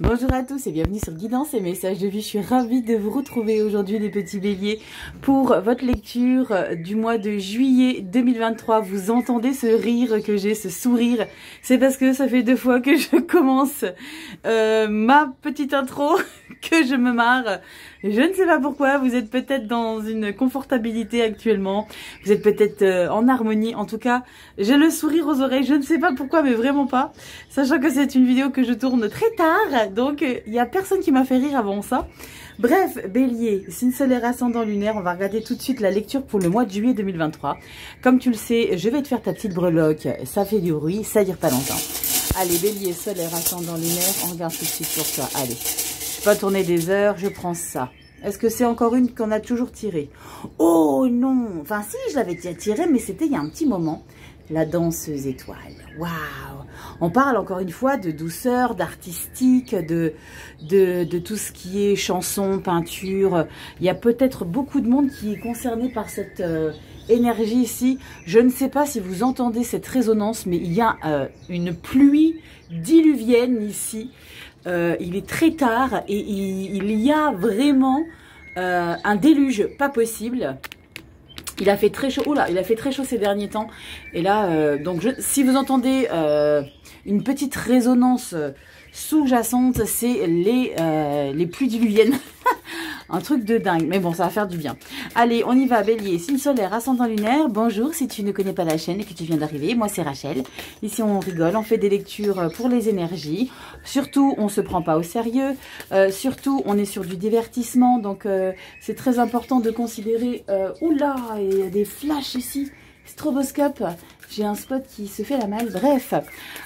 Bonjour à tous et bienvenue sur Guidance et Messages de Vie. Je suis ravie de vous retrouver aujourd'hui les petits béliers pour votre lecture du mois de juillet 2023. Vous entendez ce rire que j'ai, ce sourire? C'est parce que ça fait 2 fois que je commence ma petite intro que je me marre. Je ne sais pas pourquoi, vous êtes peut-être dans une confortabilité actuellement, vous êtes peut-être en harmonie, en tout cas, j'ai le sourire aux oreilles, je ne sais pas pourquoi, mais vraiment pas, sachant que c'est une vidéo que je tourne très tard, donc il y a personne qui m'a fait rire avant ça. Bref, bélier, signe solaire ascendant lunaire, on va regarder tout de suite la lecture pour le mois de juillet 2023. Comme tu le sais, je vais te faire ta petite breloque, ça fait du bruit, ça dure pas longtemps. Allez, bélier, solaire ascendant lunaire, on regarde tout de suite pour toi, allez. Pas tourner des heures, je prends ça. Est-ce que c'est encore une qu'on a toujours tirée? Oh non! Enfin si, je l'avais tirée, mais c'était il y a un petit moment. La danseuse étoile. Waouh! On parle encore une fois de douceur, d'artistique, de tout ce qui est chanson, peinture. Il y a peut-être beaucoup de monde qui est concerné par cette énergie ici. Je ne sais pas si vous entendez cette résonance, mais il y a une pluie diluvienne ici. Il est très tard et il y a vraiment un déluge pas possible. Il a fait très chaud. Oula, il a fait très chaud ces derniers temps. Et là, donc si vous entendez une petite résonance sous-jacente, c'est les pluies diluviennes. Un truc de dingue, mais bon, ça va faire du bien. Allez, on y va, bélier, signe solaire, ascendant lunaire. Bonjour, si tu ne connais pas la chaîne et que tu viens d'arriver, moi c'est Rachel. Ici, on rigole, on fait des lectures pour les énergies. Surtout, on se prend pas au sérieux. Surtout, on est sur du divertissement, donc c'est très important de considérer... oula, il y a des flashs ici. Stroboscope, j'ai un spot qui se fait la malle. Bref,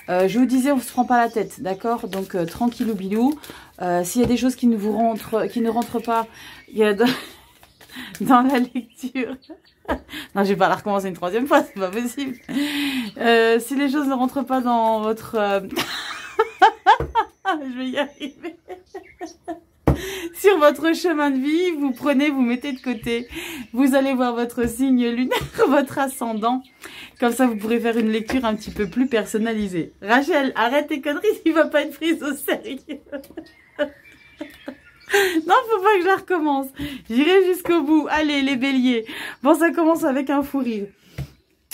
je vous disais, on se prend pas la tête, d'accord? Donc tranquillou bilou. S'il y a des choses qui ne rentrent pas dans la lecture, non, je vais pas la recommencer une 3e fois, c'est pas possible. Si les choses ne rentrent pas dans votre, je vais y arriver. Sur votre chemin de vie, vous prenez, vous mettez de côté. Vous allez voir votre signe lunaire, votre ascendant. Comme ça, vous pourrez faire une lecture un petit peu plus personnalisée. Rachel, arrête tes conneries, il va pas être prise au sérieux. Non, faut pas que je la recommence. J'irai jusqu'au bout. Allez, les béliers. Bon, ça commence avec un fou rire.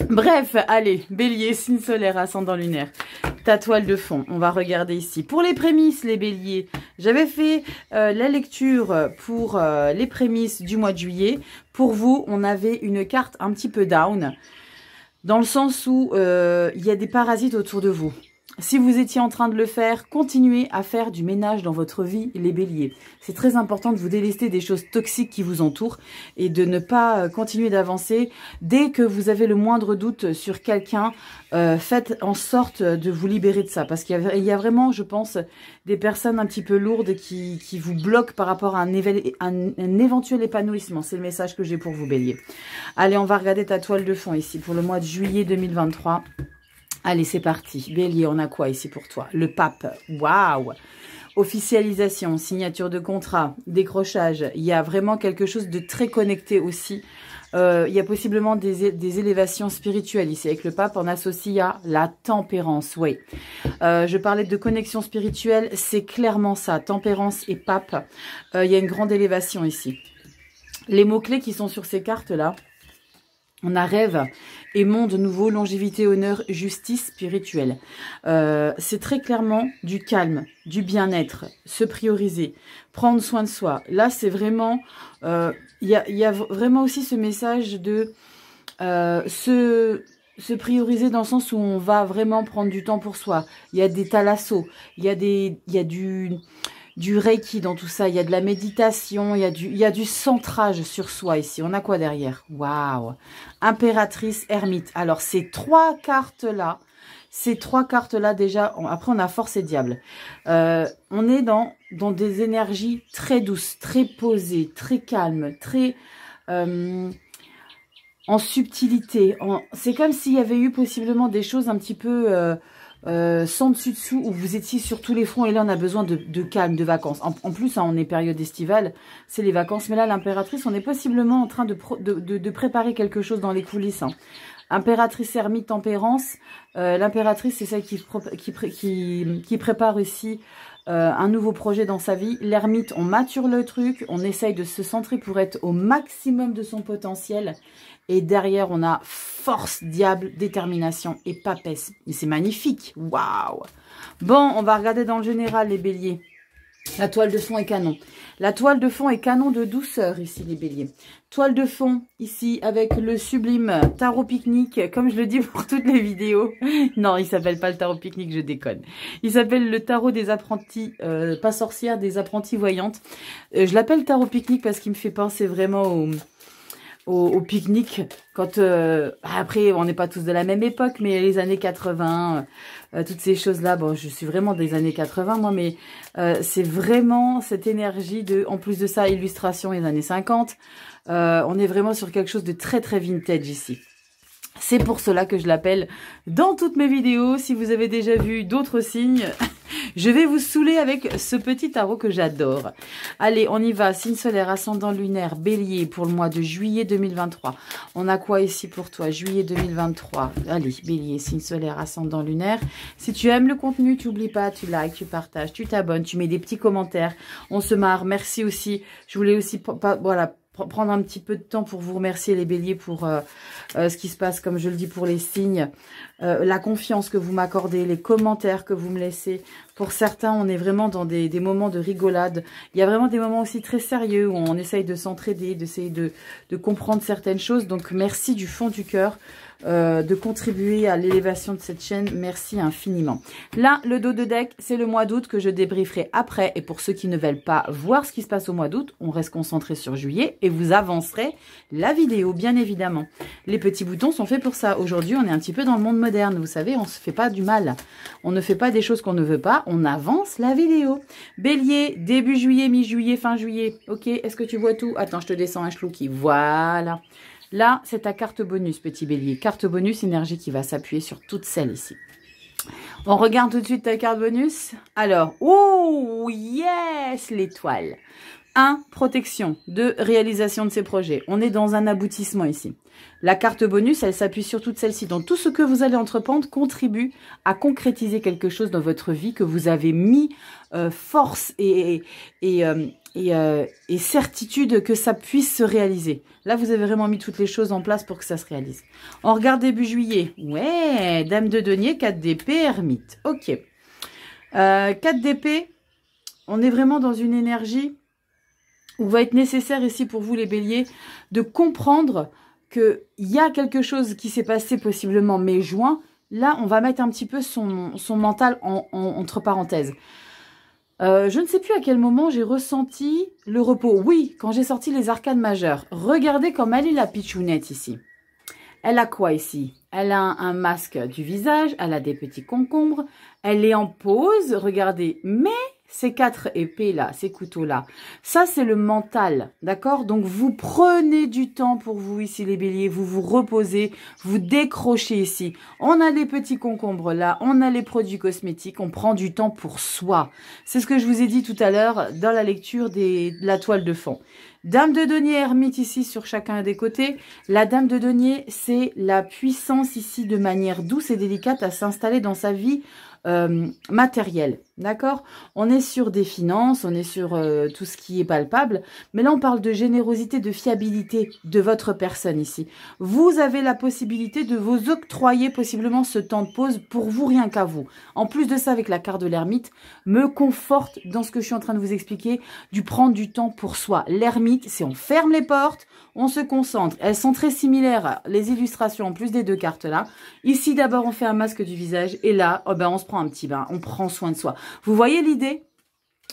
Bref, allez, bélier, signe solaire, ascendant lunaire. Ta toile de fond, on va regarder ici. Pour les prémices, les béliers, j'avais fait la lecture pour les prémices du mois de juillet. Pour vous, on avait une carte un petit peu down, dans le sens où il y a des parasites autour de vous. Si vous étiez en train de le faire, continuez à faire du ménage dans votre vie, les béliers. C'est très important de vous délester des choses toxiques qui vous entourent et de ne pas continuer d'avancer. Dès que vous avez le moindre doute sur quelqu'un, faites en sorte de vous libérer de ça. Parce qu'il y a vraiment, je pense, des personnes un petit peu lourdes qui vous bloquent par rapport à un éventuel épanouissement. C'est le message que j'ai pour vous, bélier. Allez, on va regarder ta toile de fond ici pour le mois de juillet 2023. Allez, c'est parti. Bélier, on a quoi ici pour toi? Le pape. Waouh! Officialisation, signature de contrat, décrochage. Il y a vraiment quelque chose de très connecté aussi. Il y a possiblement des élévations spirituelles ici. Avec le pape, on associe à la tempérance. Oui. Je parlais de connexion spirituelle. C'est clairement ça. Tempérance et pape. Il y a une grande élévation ici. Les mots-clés qui sont sur ces cartes-là. On a rêve et monde nouveau, longévité, honneur, justice spirituelle. C'est très clairement du calme, du bien-être, se prioriser, prendre soin de soi. Là, c'est vraiment... Il y a vraiment aussi ce message de se prioriser dans le sens où on va vraiment prendre du temps pour soi. Il y a des thalassos, il y a du reiki dans tout ça, il y a de la méditation, il y a du centrage sur soi ici. On a quoi derrière? Waouh! Impératrice, ermite. Alors, ces 3 cartes-là, déjà, après on a force et diable. On est dans des énergies très douces, très posées, très calmes, très... en subtilité. C'est comme s'il y avait eu possiblement des choses un petit peu... sans dessus-dessous, où vous étiez sur tous les fronts, et là on a besoin de calme, de vacances. En plus, hein, on est période estivale, c'est les vacances, mais là l'impératrice, on est possiblement en train de préparer quelque chose dans les coulisses. Hein. Impératrice, ermite, tempérance. L'impératrice, c'est celle qui prépare ici un nouveau projet dans sa vie. L'ermite, on mature le truc, on essaye de se centrer pour être au maximum de son potentiel. Et derrière, on a force, diable, détermination et papesse. Et c'est magnifique. Waouh! Bon, on va regarder dans le général, les béliers. La toile de fond est canon. La toile de fond est canon de douceur ici, les béliers. Toile de fond ici avec le sublime tarot pique-nique, comme je le dis pour toutes les vidéos. Non, il s'appelle pas le tarot pique-nique, je déconne. Il s'appelle le tarot des apprentis, pas sorcières, des apprentis voyantes. Je l'appelle tarot pique-nique parce qu'il me fait penser vraiment au pique-nique. Quand après, on n'est pas tous de la même époque, mais les années 80, toutes ces choses-là, bon, je suis vraiment des années 80, moi, mais c'est vraiment cette énergie de, en plus de ça, illustration des années 50. On est vraiment sur quelque chose de très, très vintage ici. C'est pour cela que je l'appelle dans toutes mes vidéos. Si vous avez déjà vu d'autres signes, je vais vous saouler avec ce petit tarot que j'adore. Allez, on y va. Signe solaire, ascendant lunaire, bélier pour le mois de juillet 2023. On a quoi ici pour toi? Juillet 2023. Allez, bélier, signe solaire, ascendant lunaire. Si tu aimes le contenu, tu n'oublies pas, tu likes, tu partages, tu t'abonnes, tu mets des petits commentaires. On se marre. Merci aussi. Je voulais aussi, voilà, prendre un petit peu de temps pour vous remercier les béliers pour ce qui se passe, comme je le dis, pour les signes, la confiance que vous m'accordez, les commentaires que vous me laissez. Pour certains, on est vraiment dans des moments de rigolade. Il y a vraiment des moments aussi très sérieux où on essaye de s'entraider, d'essayer de comprendre certaines choses. Donc, merci du fond du cœur de contribuer à l'élévation de cette chaîne. Merci infiniment. Là, le dos de deck, c'est le mois d'août que je débrieferai après. Et pour ceux qui ne veulent pas voir ce qui se passe au mois d'août, on reste concentré sur juillet et vous avancerez la vidéo, bien évidemment. Les petits boutons sont faits pour ça. Aujourd'hui, on est un petit peu dans le monde moderne. Vous savez, on se fait pas du mal. On ne fait pas des choses qu'on ne veut pas. On avance la vidéo. Bélier, début juillet, mi-juillet, fin juillet. Ok, est-ce que tu vois tout? Attends, je te descends un chlouki. Voilà. Là, c'est ta carte bonus, petit bélier. Carte bonus, énergie qui va s'appuyer sur toutes celles ici. On regarde tout de suite ta carte bonus. Alors, oh, yes, l'étoile. 1, protection. 2, réalisation de ses projets. On est dans un aboutissement ici. La carte bonus, elle s'appuie sur toutes celles-ci. Donc, tout ce que vous allez entreprendre contribue à concrétiser quelque chose dans votre vie que vous avez mis force et certitude que ça puisse se réaliser. Là, vous avez vraiment mis toutes les choses en place pour que ça se réalise. On regarde début juillet. Ouais, dame de denier, 4 d'épée, ermite. Ok. 4 d'épée, on est vraiment dans une énergie où va être nécessaire ici pour vous les béliers de comprendre qu'il y a quelque chose qui s'est passé possiblement mai-juin. Là, on va mettre un petit peu son mental entre parenthèses. Je ne sais plus à quel moment j'ai ressenti le repos. Oui, quand j'ai sorti les arcanes majeures. Regardez comme elle est la pitchounette ici. Elle a quoi ici? Elle a un masque du visage, elle a des petits concombres, elle est en pause, regardez. Mais ces 4 épées là, ces couteaux là, ça c'est le mental, d'accord? Donc vous prenez du temps pour vous ici les béliers, vous vous reposez, vous décrochez ici. On a les petits concombres là, on a les produits cosmétiques, on prend du temps pour soi. C'est ce que je vous ai dit tout à l'heure dans la lecture de la toile de fond. Dame de denier, ermite ici sur chacun des côtés. La dame de denier, c'est la puissance ici de manière douce et délicate à s'installer dans sa vie matérielle. D'accord? On est sur des finances, on est sur tout ce qui est palpable. Mais là, on parle de générosité, de fiabilité de votre personne ici. Vous avez la possibilité de vous octroyer possiblement ce temps de pause pour vous, rien qu'à vous. En plus de ça, avec la carte de l'ermite, me conforte dans ce que je suis en train de vous expliquer, du prendre du temps pour soi. L'ermite, c'est on ferme les portes, on se concentre. Elles sont très similaires, les illustrations, en plus des 2 cartes là. Ici, d'abord, on fait un masque du visage. Et là, oh ben, on se prend un petit bain. On prend soin de soi. Vous voyez l'idée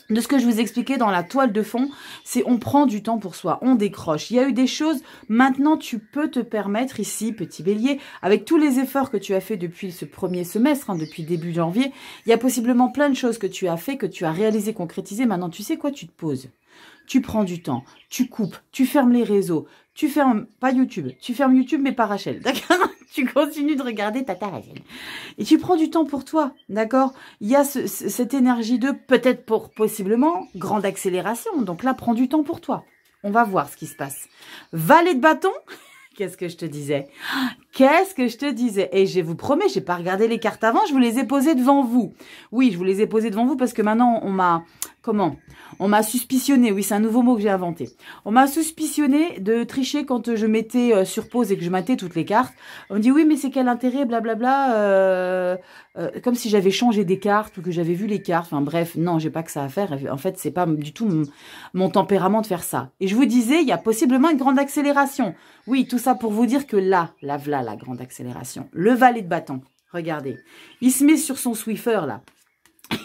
de ce que je vous expliquais dans la toile de fond? C'est on prend du temps pour soi. On décroche. Il y a eu des choses. Maintenant, tu peux te permettre ici, petit bélier, avec tous les efforts que tu as fait depuis ce premier semestre, depuis début janvier, il y a possiblement plein de choses que tu as fait, que tu as réalisé, concrétisé. Maintenant, tu sais quoi? Tu te poses. Tu prends du temps, tu coupes, tu fermes les réseaux, tu fermes, pas YouTube, tu fermes YouTube mais pas Rachel, d'accord? Tu continues de regarder Tata Rachel. Et tu prends du temps pour toi, d'accord? Il y a cette énergie de, peut-être pour, possiblement, grande accélération. Donc là, prends du temps pour toi. On va voir ce qui se passe. Valet de bâton, Qu'est-ce que je te disais? Qu'est-ce que je te disais? Et je vous promets, j'ai pas regardé les cartes avant, je vous les ai posées devant vous. Oui, je vous les ai posées devant vous parce que maintenant, on m'a... Comment? On m'a suspicionné, oui, c'est un nouveau mot que j'ai inventé. On m'a suspicionné de tricher quand je mettais sur pause et que je matais toutes les cartes. On me dit, oui, mais c'est quel intérêt, blablabla, comme si j'avais changé des cartes ou que j'avais vu les cartes. Enfin bref, non, j'ai pas que ça à faire. En fait, c'est pas du tout mon tempérament de faire ça. Et je vous disais, il y a possiblement une grande accélération. Oui, tout ça pour vous dire que là, voilà la grande accélération. Le valet de bâton, regardez. Il se met sur son Swiffer, là.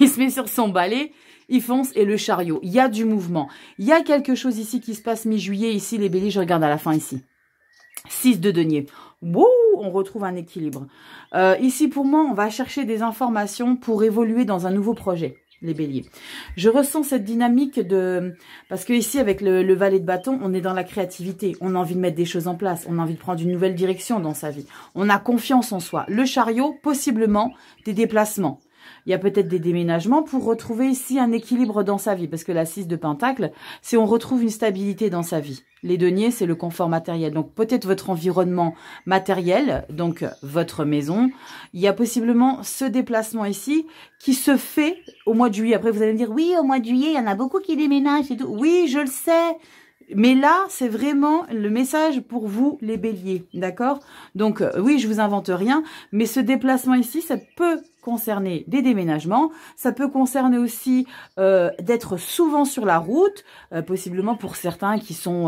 Il se met sur son balai, il fonce et le chariot. Il y a du mouvement. Il y a quelque chose ici qui se passe mi-juillet. Ici, les béliers, je regarde à la fin ici. 6 de denier. Wouh, on retrouve un équilibre. Ici, pour moi, on va chercher des informations pour évoluer dans un nouveau projet, les béliers. Je ressens cette dynamique de... Parce que ici, avec le valet de bâton, on est dans la créativité. On a envie de mettre des choses en place. On a envie de prendre une nouvelle direction dans sa vie. On a confiance en soi. Le chariot, possiblement, des déplacements. Il y a peut-être des déménagements pour retrouver ici un équilibre dans sa vie. Parce que la 6 de Pentacle, c'est on retrouve une stabilité dans sa vie. Les deniers, c'est le confort matériel. Donc, peut-être votre environnement matériel, donc votre maison. Il y a possiblement ce déplacement ici qui se fait au mois de juillet. Après, vous allez me dire, oui, au mois de juillet, il y en a beaucoup qui déménagent et tout. Oui, je le sais. Mais là, c'est vraiment le message pour vous, les béliers, d'accord? Donc, oui, je vous invente rien, mais ce déplacement ici, ça peut concerner des déménagements, ça peut concerner aussi d'être souvent sur la route, possiblement pour certains qui sont,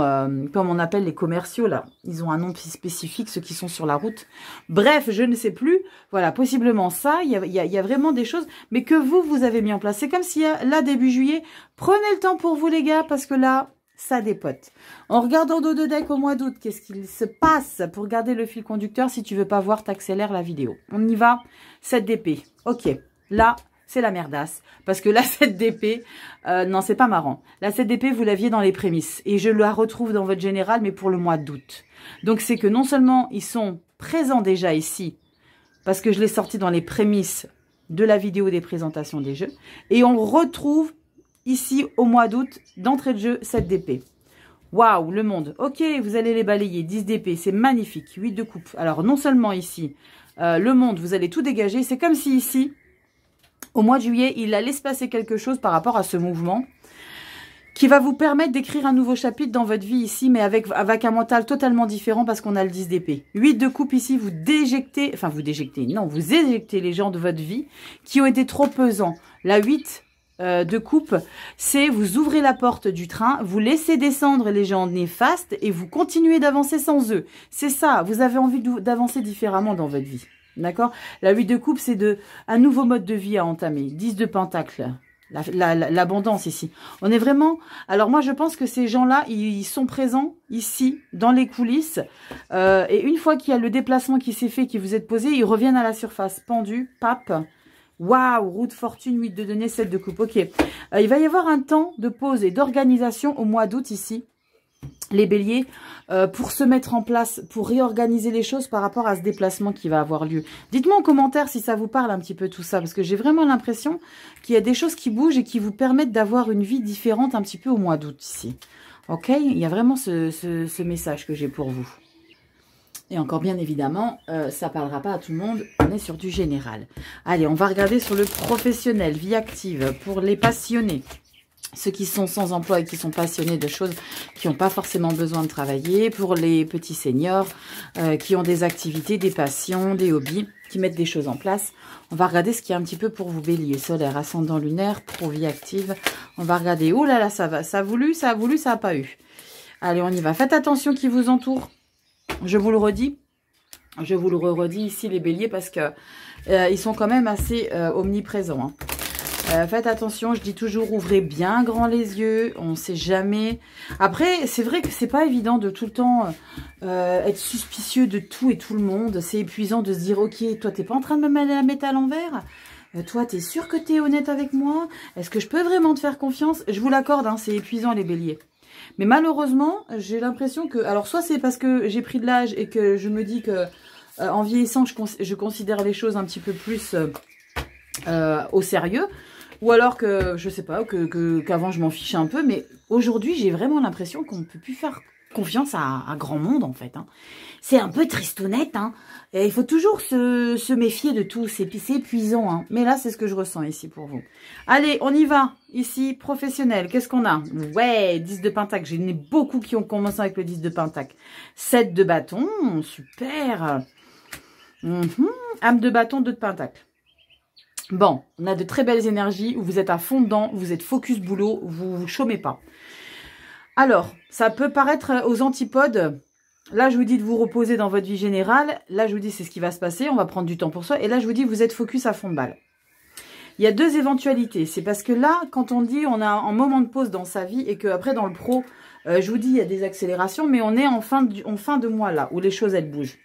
comme on appelle les commerciaux, là, ils ont un nom spécifique, ceux qui sont sur la route. Bref, je ne sais plus, voilà, possiblement ça, il y a vraiment des choses, mais que vous avez mis en place. C'est comme si, là, début juillet, prenez le temps pour vous, les gars, parce que là, ça dépote. On regarde en dos de deck au mois d'août. Qu'est-ce qu'il se passe pour garder le fil conducteur? Si tu veux pas voir, t'accélères la vidéo. On y va. 7 d'épée. Ok. Là, c'est la merdasse. Parce que la 7 d'épée, non, c'est pas marrant. La 7 d'épée, vous l'aviez dans les prémices. Et je la retrouve dans votre général, mais pour le mois d'août. Donc, c'est que non seulement ils sont présents déjà ici, parce que je l'ai sorti dans les prémices de la vidéo des présentations des jeux, et on retrouve ici, au mois d'août, d'entrée de jeu, 7 d'épée. Waouh, le monde. Ok, vous allez les balayer. 10 d'épée, c'est magnifique. 8 de coupe. Alors, non seulement ici, le monde, vous allez tout dégager. C'est comme si ici, au mois de juillet, il allait se passer quelque chose par rapport à ce mouvement qui va vous permettre d'écrire un nouveau chapitre dans votre vie ici, mais avec un mental totalement différent parce qu'on a le 10 d'épée. 8 de coupe ici, vous déjectez, enfin vous déjectez, non, vous éjectez les gens de votre vie qui ont été trop pesants. La 8 de coupe, c'est vous ouvrez la porte du train, vous laissez descendre les gens néfastes et vous continuez d'avancer sans eux. C'est ça, vous avez envie d'avancer différemment dans votre vie. D'accord? La 8 de coupe, c'est un nouveau mode de vie à entamer. 10 de pentacle, l'abondance ici. On est vraiment... Alors moi, je pense que ces gens-là, ils sont présents ici, dans les coulisses. Et une fois qu'il y a le déplacement qui s'est fait, qui vous êtes posé, ils reviennent à la surface. Pendu, pape... Waouh, roue de fortune, 8 de denier, 7 de coupe. Ok. Il va y avoir un temps de pause et d'organisation au mois d'août ici, les béliers, pour se mettre en place, pour réorganiser les choses par rapport à ce déplacement qui va avoir lieu. Dites-moi en commentaire si ça vous parle un petit peu tout ça, parce que j'ai vraiment l'impression qu'il y a des choses qui bougent et qui vous permettent d'avoir une vie différente un petit peu au mois d'août ici. Ok, il y a vraiment ce message que j'ai pour vous. Et encore bien évidemment, ça ne parlera pas à tout le monde, on est sur du général. Allez, on va regarder sur le professionnel, vie active, pour les passionnés. Ceux qui sont sans emploi et qui sont passionnés de choses qui n'ont pas forcément besoin de travailler. Pour les petits seniors qui ont des activités, des passions, des hobbies, qui mettent des choses en place. On va regarder ce qu'il y a un petit peu pour vous, bélier, solaire, ascendant lunaire, pro vie active. On va regarder, oh là là, ça va, ça a voulu, ça n'a pas eu. Allez, on y va. Faites attention qui vous entoure. Je vous le redis, je vous le redis ici les béliers parce que ils sont quand même assez omniprésents. Hein. Faites attention, je dis toujours ouvrez bien grand les yeux, on ne sait jamais. Après, c'est vrai que c'est pas évident de tout le temps être suspicieux de tout et tout le monde. C'est épuisant de se dire ok, toi t'es pas en train de me mettre à l'envers. Toi, t'es sûr que t'es honnête avec moi? Est-ce que je peux vraiment te faire confiance? Je vous l'accorde, hein, c'est épuisant les béliers. Mais malheureusement, j'ai l'impression que... Alors, soit c'est parce que j'ai pris de l'âge et que je me dis que en vieillissant, je considère les choses un petit peu plus au sérieux. Ou alors que, je sais pas, qu'avant je m'en fichais un peu. Mais aujourd'hui, j'ai vraiment l'impression qu'on ne peut plus faire confiance à grand monde, en fait. Hein. C'est un peu tristounette. Hein. Et il faut toujours se méfier de tout. C'est épuisant. Hein. Mais là, c'est ce que je ressens ici pour vous. Allez, on y va. Ici, professionnel. Qu'est-ce qu'on a? Ouais, 10 de pentacle. J'ai beaucoup qui ont commencé avec le 10 de pentacle. 7 de bâton. Super. Âme de bâton, 2 de pentacle. Bon, on a de très belles énergies où vous êtes à fond dedans, vous êtes focus boulot, vous ne chômez pas. Alors, ça peut paraître aux antipodes. Là, je vous dis de vous reposer dans votre vie générale. Là, je vous dis c'est ce qui va se passer. On va prendre du temps pour soi. Et là, je vous dis vous êtes focus à fond de balle. Il y a 2 éventualités. C'est parce que là, quand on dit on a un moment de pause dans sa vie et qu'après dans le pro, je vous dis il y a des accélérations, mais on est en fin de mois là, où les choses elles bougent.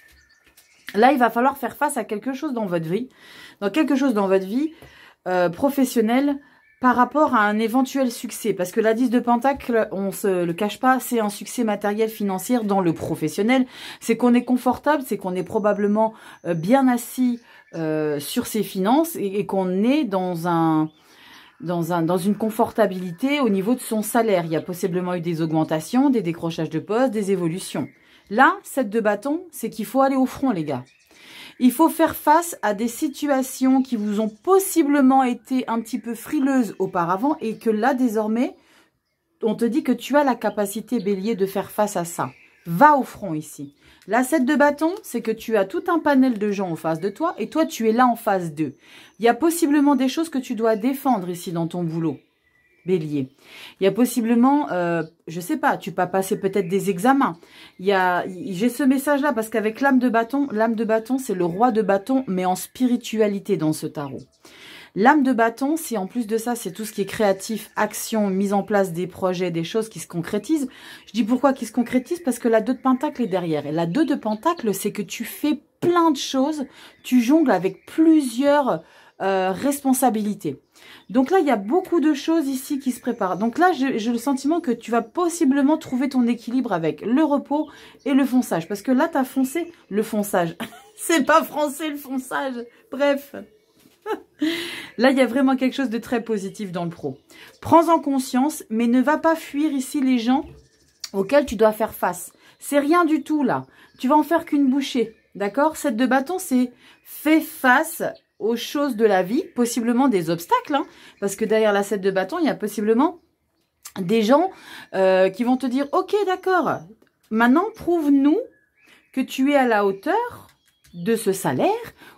Là, il va falloir faire face à quelque chose dans votre vie. Dans quelque chose dans votre vie professionnelle par rapport à un éventuel succès. Parce que la 10 de pentacle, on ne se le cache pas, c'est un succès matériel financier dans le professionnel. C'est qu'on est confortable, c'est qu'on est probablement bien assis sur ses finances et qu'on est dans une confortabilité au niveau de son salaire. Il y a possiblement eu des augmentations, des décrochages de poste, des évolutions. Là, 7 de bâton, c'est qu'il faut aller au front, les gars. Il faut faire face à des situations qui vous ont possiblement été un petit peu frileuses auparavant et que là, désormais, on te dit que tu as la capacité, bélier, de faire face à ça. Va au front ici. La 7 de bâton, c'est que tu as tout un panel de gens en face de toi et toi, tu es là en face d'eux. Il y a possiblement des choses que tu dois défendre ici dans ton boulot. Bélier. Il y a possiblement, je sais pas, tu peux passer peut-être des examens. J'ai ce message-là parce qu'avec l'âme de bâton, c'est le roi de bâton, mais en spiritualité dans ce tarot. L'âme de bâton, c'est en plus de ça, c'est tout ce qui est créatif, action, mise en place des projets, des choses qui se concrétisent. Je dis pourquoi qui se concrétisent? Parce que la 2 de pentacle est derrière. Et la 2 de pentacle, c'est que tu fais plein de choses, tu jongles avec plusieurs responsabilités. Donc là, il y a beaucoup de choses ici qui se préparent. Donc là, j'ai le sentiment que tu vas possiblement trouver ton équilibre avec le repos et le fonçage. Parce que là, tu as foncé le fonçage. C'est pas français le fonçage. Bref. Là, il y a vraiment quelque chose de très positif dans le pro. Prends-en conscience, mais ne va pas fuir ici les gens auxquels tu dois faire face. C'est rien du tout là. Tu vas en faire qu'une bouchée. D'accord? 7 de bâton, c'est fais face aux choses de la vie, possiblement des obstacles, hein, parce que derrière la 7 de bâton, il y a possiblement des gens qui vont te dire « Ok, d'accord, maintenant prouve-nous que tu es à la hauteur de ce salaire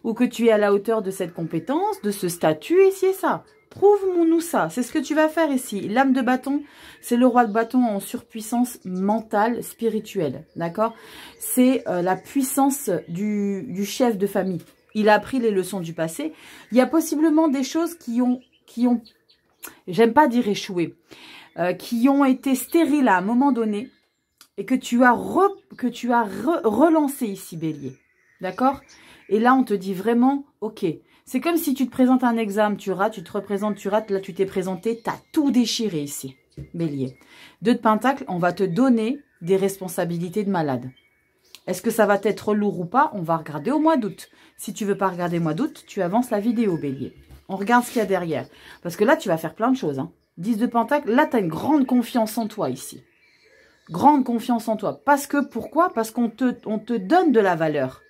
ou que tu es à la hauteur de cette compétence, de ce statut, et c'est ça. Prouve-nous ça. » C'est ce que tu vas faire ici. L'âme de bâton, c'est le roi de bâton en surpuissance mentale, spirituelle, d'accord? C'est la puissance du chef de famille. Il a appris les leçons du passé. Il y a possiblement des choses qui ont j'aime pas dire échoué, qui ont été stériles à un moment donné et que tu as relancé ici, bélier. D'accord? Et là, on te dit vraiment, ok. C'est comme si tu te présentes un examen, tu rates, tu te représentes, tu rates. Là, tu t'es présenté, tu as tout déchiré ici, bélier. 2 de pentacle, on va te donner des responsabilités de malade. Est-ce que ça va être lourd ou pas? On va regarder au mois d'août. Si tu veux pas regarder au mois d'août, tu avances la vidéo, bélier. On regarde ce qu'il y a derrière. Parce que là, tu vas faire plein de choses. Hein. 10 de pentacle, là, tu as une grande confiance en toi ici. Grande confiance en toi. Parce que, pourquoi? Parce qu'on te donne de la valeur.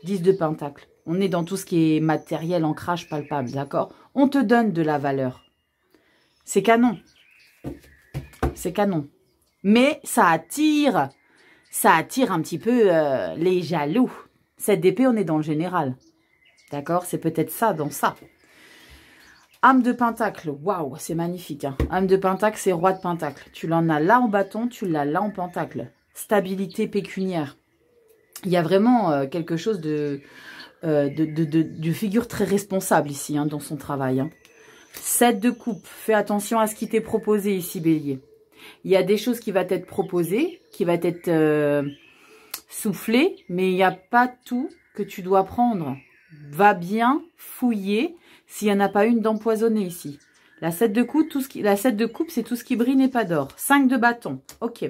10 de pentacle. On est dans tout ce qui est matériel, ancrage, palpable, d'accord? On te donne de la valeur. C'est canon. C'est canon. Mais ça attire un petit peu les jaloux. Cette d'épée, on est dans le général. D'accord? C'est peut-être ça, dans ça. Âme de pentacle. Waouh, c'est magnifique. Hein. Âme de pentacle, c'est roi de pentacle. Tu l'en as là en bâton, tu l'as là en pentacle. Stabilité pécuniaire. Il y a vraiment quelque chose de figure très responsable ici, hein, dans son travail. Hein. 7 de coupe. Fais attention à ce qui t'est proposé ici, bélier. Il y a des choses qui vont être proposées, qui vont être soufflées, mais il n'y a pas tout que tu dois prendre. Va bien fouiller s'il n'y en a pas une d'empoisonnée ici. La 7 de coupe, c'est tout ce qui brille n'est pas d'or. 5 de bâton. Ok.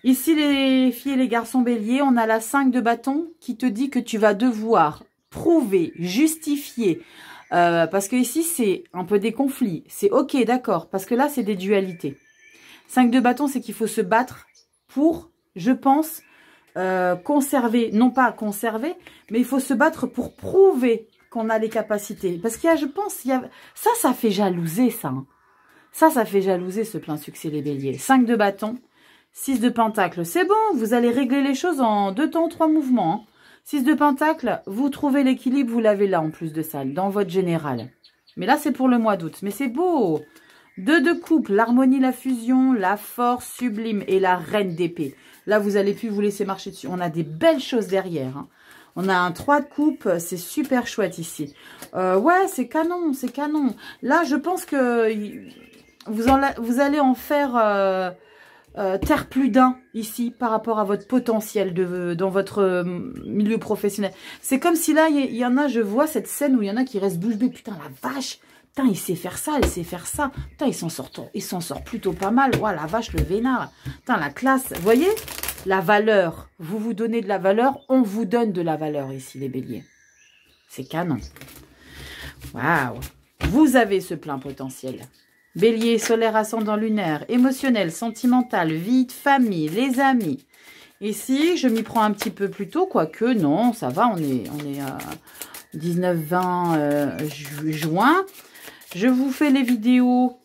Ici, les filles et les garçons béliers, on a la 5 de bâton qui te dit que tu vas devoir prouver, justifier. Parce que ici, c'est un peu des conflits. C'est ok, d'accord. Parce que là, c'est des dualités. 5 de bâton, c'est qu'il faut se battre pour je pense, conserver, non pas conserver, mais il faut se battre pour prouver qu'on a les capacités. Parce qu'il y a, je pense, ça fait jalouser, ça. Hein. Ça fait jalouser ce plein succès, les béliers. 5 de bâton, 6 de pentacle. C'est bon, vous allez régler les choses en 2 temps, 3 mouvements. Hein. 6 de pentacle, vous trouvez l'équilibre, vous l'avez là en plus de ça, dans votre général. Mais là, c'est pour le mois d'août. Mais c'est beau. 2 de coupe, l'harmonie, la fusion, la force sublime et la reine d'épée. Là, vous allez plus vous laisser marcher dessus. On a des belles choses derrière. Hein. On a un 3 de coupe, c'est super chouette ici. Ouais, c'est canon, c'est canon. Là, je pense que vous allez en faire terre plus d'un ici par rapport à votre potentiel dans votre milieu professionnel. C'est comme si là, il y en a, je vois cette scène où il y en a qui restent bouche bée. Putain, la vache! Putain, il sait faire ça, il sait faire ça. Putain, il s'en sort plutôt pas mal. Ouais, la vache, le vénard. Putain, la classe. Vous voyez? La valeur. Vous vous donnez de la valeur, on vous donne de la valeur ici, les béliers. C'est canon. Waouh! Vous avez ce plein potentiel. Bélier, solaire, ascendant lunaire, émotionnel, sentimental, vie de famille, les amis. Ici, je m'y prends un petit peu plus tôt, quoique non, ça va, on est à 19-20 juin. Je vous fais les vidéos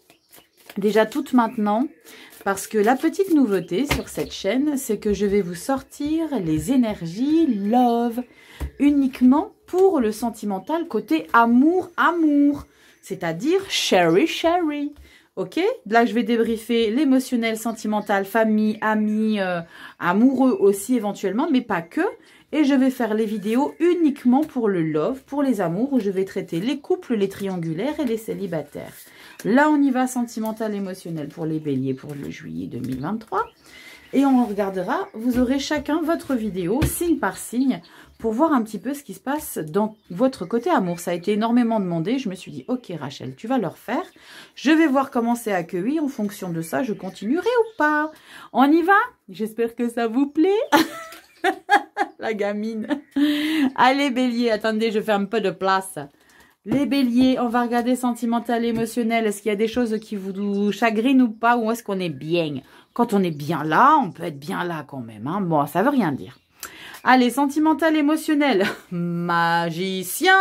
déjà toutes maintenant parce que la petite nouveauté sur cette chaîne, c'est que je vais vous sortir les énergies love uniquement pour le sentimental côté amour, c'est-à-dire chérie. Ok, là je vais débriefer l'émotionnel, sentimental, famille, amis, amoureux aussi éventuellement, mais pas que. Et je vais faire les vidéos uniquement pour le love, pour les amours, où je vais traiter les couples, les triangulaires et les célibataires. Là, on y va sentimental, émotionnel pour les béliers pour le juillet 2023. Et on regardera, vous aurez chacun votre vidéo, signe par signe, pour voir un petit peu ce qui se passe dans votre côté amour. Ça a été énormément demandé. Je me suis dit, ok Rachel, tu vas le refaire. Je vais voir comment c'est accueilli. En fonction de ça, je continuerai ou pas. On y va? J'espère que ça vous plaît. La gamine. Allez, bélier, attendez, je fais un peu de place. Les béliers, on va regarder sentimental, émotionnel. Est-ce qu'il y a des choses qui vous chagrinent ou pas? Ou est-ce qu'on est bien? Quand on est bien là, on peut être bien là quand même. Hein. Bon, ça veut rien dire. Allez, sentimental, émotionnel. Magicien.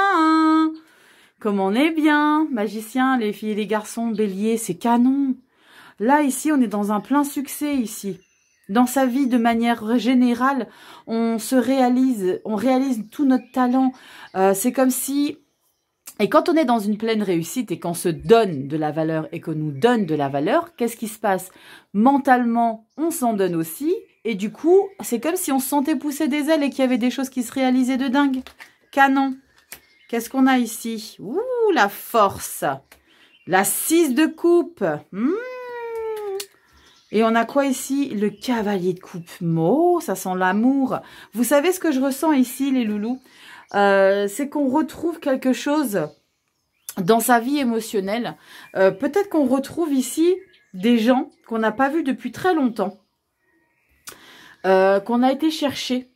Comme on est bien. Magicien, les filles et les garçons, bélier, c'est canon. Là, ici, on est dans un plein succès, ici. Dans sa vie, de manière générale, on réalise tout notre talent. C'est comme si... Et quand on est dans une pleine réussite et qu'on se donne de la valeur et qu'on nous donne de la valeur, qu'est-ce qui se passe? Mentalement, on s'en donne aussi. Et du coup, c'est comme si on se sentait pousser des ailes et qu'il y avait des choses qui se réalisaient de dingue. Canon. Qu'est-ce qu'on a ici? Ouh, la force. La 6 de coupe. Et on a quoi ici? Le cavalier de coupe. Oh, ça sent l'amour. Vous savez ce que je ressens ici, les loulous? C'est qu'on retrouve quelque chose dans sa vie émotionnelle. Peut-être qu'on retrouve ici des gens qu'on n'a pas vus depuis très longtemps. Qu'on a été chercher.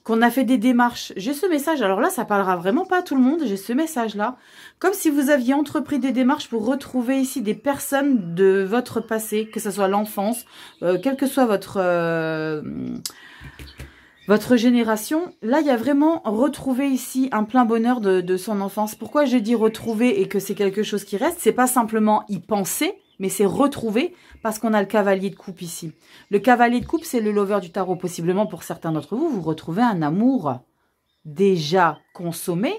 Qu'on a fait des démarches. J'ai ce message. Alors là, ça parlera vraiment pas à tout le monde. J'ai ce message-là. Comme si vous aviez entrepris des démarches pour retrouver ici des personnes de votre passé. Que ce soit l'enfance. Quelle que soit votre génération. Là, il y a vraiment retrouvé ici un plein bonheur de son enfance. Pourquoi je dis retrouver et que c'est quelque chose qui reste? C'est pas simplement y penser, mais c'est retrouver parce qu'on a le cavalier de coupe ici. Le cavalier de coupe, c'est le lover du tarot. Possiblement, pour certains d'entre vous, vous retrouvez un amour déjà consommé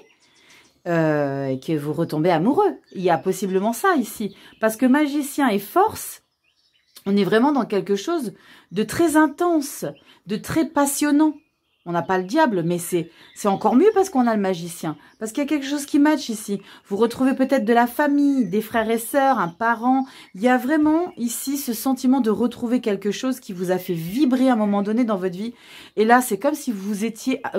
et que vous retombez amoureux. Il y a possiblement ça ici. Parce que magicien et force, on est vraiment dans quelque chose de très intense, de très passionnant. On n'a pas le diable, mais c'est encore mieux parce qu'on a le magicien. Parce qu'il y a quelque chose qui match ici. Vous retrouvez peut-être de la famille, des frères et sœurs, un parent. Il y a vraiment ici ce sentiment de retrouver quelque chose qui vous a fait vibrer à un moment donné dans votre vie. Et là, c'est comme si vous étiez à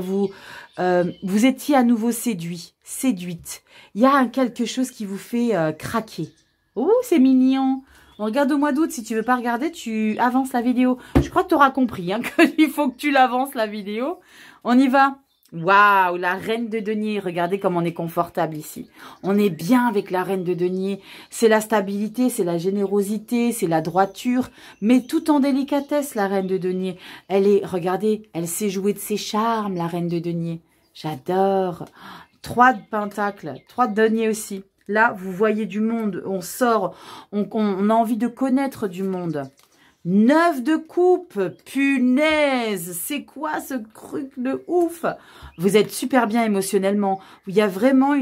nouveau séduite. Il y a quelque chose qui vous fait craquer. Oh, c'est mignon. On regarde au mois d'août. Si tu veux pas regarder, tu avances la vidéo. Je crois que tu auras compris hein, qu'il faut que tu l'avances la vidéo. On y va. Waouh, la reine de denier. Regardez comme on est confortable ici. On est bien avec la reine de denier. C'est la stabilité, c'est la générosité, c'est la droiture, mais tout en délicatesse, la reine de denier. Elle est, regardez, elle sait jouer de ses charmes, la reine de denier. J'adore. 3 de pentacles, 3 de denier aussi. Là, vous voyez du monde, on sort, on a envie de connaître du monde. 9 de coupe, punaise, c'est quoi ce truc de ouf? Vous êtes super bien émotionnellement. Il y a vraiment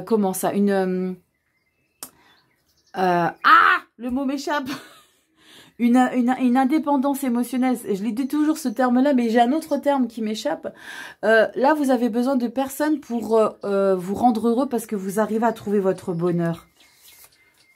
comment ça, le mot m'échappe. Une indépendance émotionnelle. Je l'ai dit toujours ce terme-là, mais j'ai un autre terme qui m'échappe. Là, vous avez besoin de personnes pour vous rendre heureux parce que vous arrivez à trouver votre bonheur.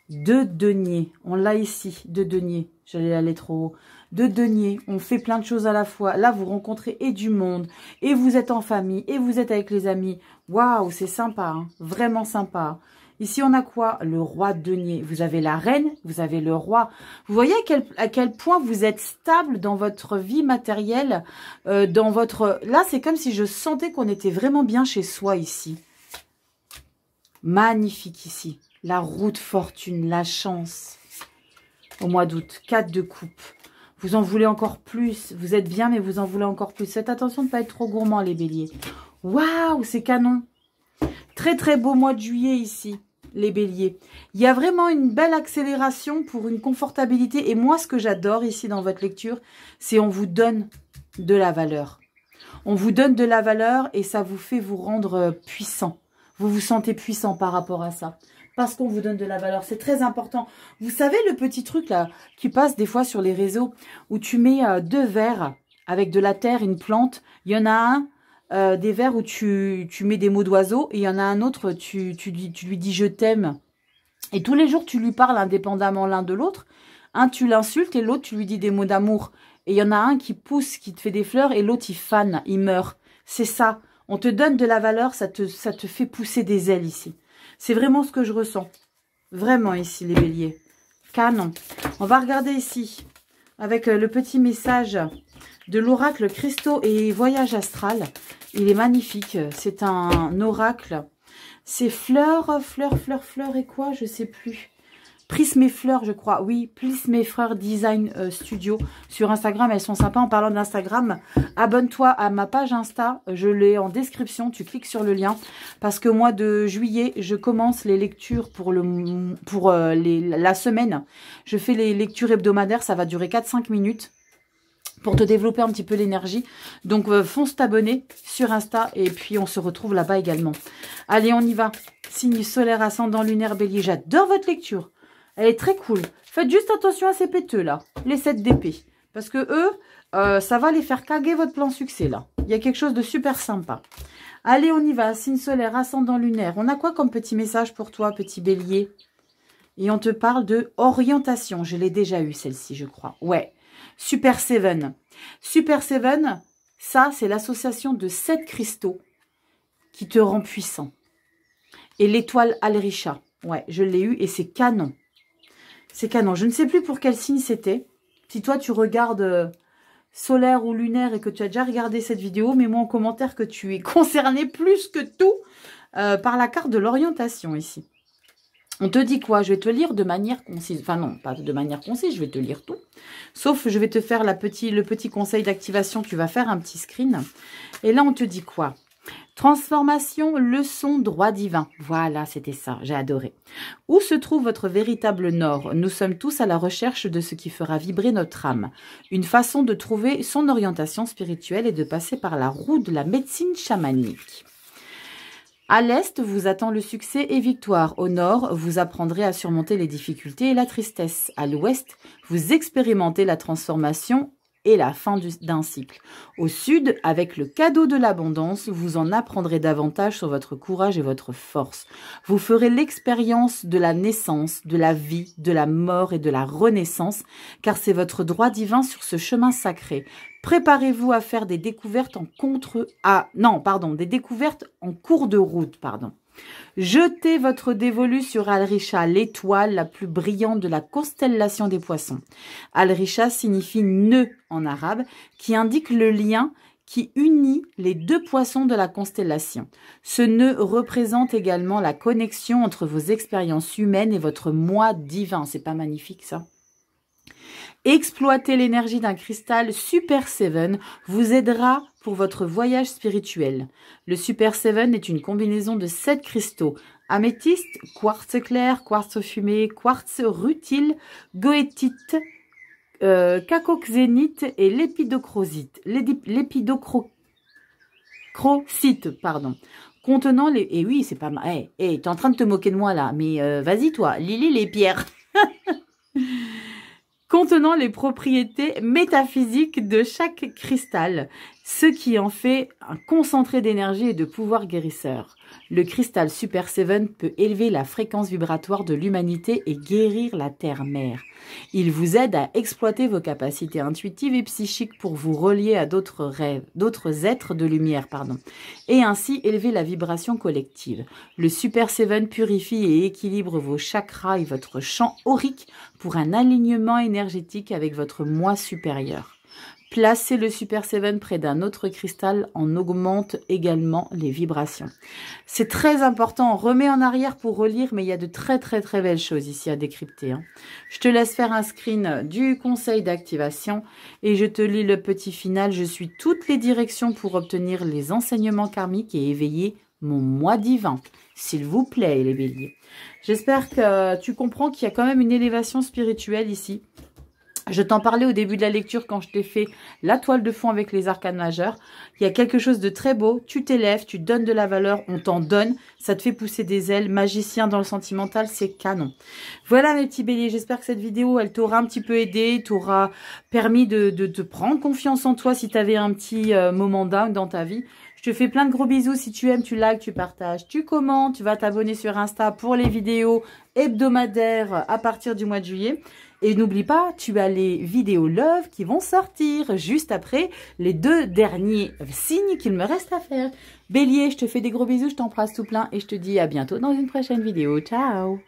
2 deniers. On l'a ici, 2 deniers. J'allais aller trop haut. 2 deniers. On fait plein de choses à la fois. Là, vous rencontrez et du monde, et vous êtes en famille, et vous êtes avec les amis. Waouh, c'est sympa, hein, vraiment sympa. Ici, on a quoi? Le roi de denier. Vous avez la reine, vous avez le roi. Vous voyez à quel point vous êtes stable dans votre vie matérielle, dans votre... Là, c'est comme si je sentais qu'on était vraiment bien chez soi ici. Magnifique ici. La roue de fortune, la chance. Au mois d'août, 4 de coupe. Vous en voulez encore plus. Vous êtes bien, mais vous en voulez encore plus. Faites attention de ne pas être trop gourmand, les béliers. Waouh, c'est canon. Très, très beau mois de juillet ici, les béliers. Il y a vraiment une belle accélération pour une confortabilité. Et moi, ce que j'adore ici dans votre lecture, c'est on vous donne de la valeur. On vous donne de la valeur et ça vous fait vous rendre puissant. Vous vous sentez puissant par rapport à ça. Parce qu'on vous donne de la valeur. C'est très important. Vous savez le petit truc là qui passe des fois sur les réseaux où tu mets 2 verres avec de la terre, une plante. Il y en a un, des verres où tu mets des mots d'oiseaux. Et il y en a un autre, tu lui dis je t'aime. Et tous les jours, tu lui parles indépendamment l'un de l'autre. Un, tu l'insultes et l'autre, tu lui dis des mots d'amour. Et il y en a un qui pousse, qui te fait des fleurs et l'autre, il fane, il meurt. C'est ça. On te donne de la valeur, ça te fait pousser des ailes ici. C'est vraiment ce que je ressens. Vraiment ici, les béliers. Canon. On va regarder ici, avec le petit message de l'oracle Cristaux et Voyage Astral. Il est magnifique. C'est un oracle. C'est fleurs et quoi? Je sais plus. Prisme et Fleurs, je crois. Oui, Prisme et Fleurs Design Studio. Sur Instagram, elles sont sympas. En parlant d'Instagram, abonne-toi à ma page Insta. Je l'ai en description. Tu cliques sur le lien. Parce que au mois de juillet, je commence les lectures pour la semaine. Je fais les lectures hebdomadaires. Ça va durer 4-5 minutes. Pour te développer un petit peu l'énergie. Donc, fonce t'abonner sur Insta. Et puis, on se retrouve là-bas également. Allez, on y va. Signe solaire, ascendant, lunaire, bélier. J'adore votre lecture. Elle est très cool. Faites juste attention à ces péteux, là. Les 7 d'épée. Parce que eux, ça va les faire caguer votre plan succès, là. Il y a quelque chose de super sympa. Allez, on y va. Signe solaire, ascendant, lunaire. On a quoi comme petit message pour toi, petit bélier? Et on te parle de orientation. Je l'ai déjà eu, celle-ci, je crois. Ouais. Super Seven. Super Seven, ça, c'est l'association de 7 cristaux qui te rend puissant. Et l'étoile Alrisha. Ouais, je l'ai eu et c'est canon. C'est canon. Je ne sais plus pour quel signe c'était. Si toi, tu regardes solaire ou lunaire et que tu as déjà regardé cette vidéo, mets-moi en commentaire que tu es concerné plus que tout par la carte de l'orientation ici. On te dit quoi? Je vais te lire de manière concise. Enfin non, pas de manière concise, je vais te lire tout. Sauf je vais te faire le petit conseil d'activation. Tu vas faire un petit screen. Et là, on te dit quoi? Transformation, leçon, droit divin. Voilà, c'était ça, j'ai adoré. Où se trouve votre véritable nord? Nous sommes tous à la recherche de ce qui fera vibrer notre âme. Une façon de trouver son orientation spirituelle est de passer par la roue de la médecine chamanique. À l'est, vous attend le succès et victoire. Au nord, vous apprendrez à surmonter les difficultés et la tristesse. À l'ouest, vous expérimentez la transformation et la fin d'un cycle. Au sud, avec le cadeau de l'abondance, vous en apprendrez davantage sur votre courage et votre force. Vous ferez l'expérience de la naissance, de la vie, de la mort et de la renaissance, car c'est votre droit divin sur ce chemin sacré. Préparez-vous à faire des découvertes des découvertes en cours de route, Jetez votre dévolu sur Alrisha, l'étoile la plus brillante de la constellation des poissons. Alrisha signifie nœud en arabe, qui indique le lien qui unit les deux poissons de la constellation. Ce nœud représente également la connexion entre vos expériences humaines et votre moi divin. C'est pas magnifique ça? Exploiter l'énergie d'un cristal Super 7 vous aidera pour votre voyage spirituel. Le Super 7 est une combinaison de 7 cristaux. Améthyste, quartz clair, quartz fumé, quartz rutile, goétite, cacoxénite et l'épidocrosite. Pardon. Contenant les... Et oui, c'est pas mal. T'es en train de te moquer de moi là. Mais vas-y toi, Lily les pierres. Contenant les propriétés métaphysiques de chaque cristal, ce qui en fait un concentré d'énergie et de pouvoir guérisseur. Le cristal Super 7 peut élever la fréquence vibratoire de l'humanité et guérir la terre-mère. Il vous aide à exploiter vos capacités intuitives et psychiques pour vous relier à d'autres rêves, d'autres êtres de lumière, et ainsi élever la vibration collective. Le Super 7 purifie et équilibre vos chakras et votre champ aurique pour un alignement énergétique avec votre moi supérieur. Placer le Super 7 près d'un autre cristal en augmente également les vibrations. C'est très important, on remet en arrière pour relire, mais il y a de très belles choses ici à décrypter. Je te laisse faire un screen du conseil d'activation et je te lis le petit final. Je suis toutes les directions pour obtenir les enseignements karmiques et éveiller mon moi divin. S'il vous plaît, les béliers. J'espère que tu comprends qu'il y a quand même une élévation spirituelle ici. Je t'en parlais au début de la lecture quand je t'ai fait la toile de fond avec les arcanes majeurs. Il y a quelque chose de très beau. Tu t'élèves, tu donnes de la valeur, on t'en donne. Ça te fait pousser des ailes. Magicien dans le sentimental, c'est canon. Voilà mes petits béliers. J'espère que cette vidéo, elle t'aura un petit peu aidé, t'aura permis de te prendre confiance en toi si tu avais un petit moment down dans ta vie. Je te fais plein de gros bisous. Si tu aimes, tu likes, tu partages, tu commentes. Tu vas t'abonner sur Insta pour les vidéos hebdomadaires à partir du mois de juillet. Et n'oublie pas, tu as les vidéos love qui vont sortir juste après les 2 derniers signes qu'il me reste à faire. Bélier, je te fais des gros bisous, je t'embrasse tout plein et je te dis à bientôt dans une prochaine vidéo. Ciao!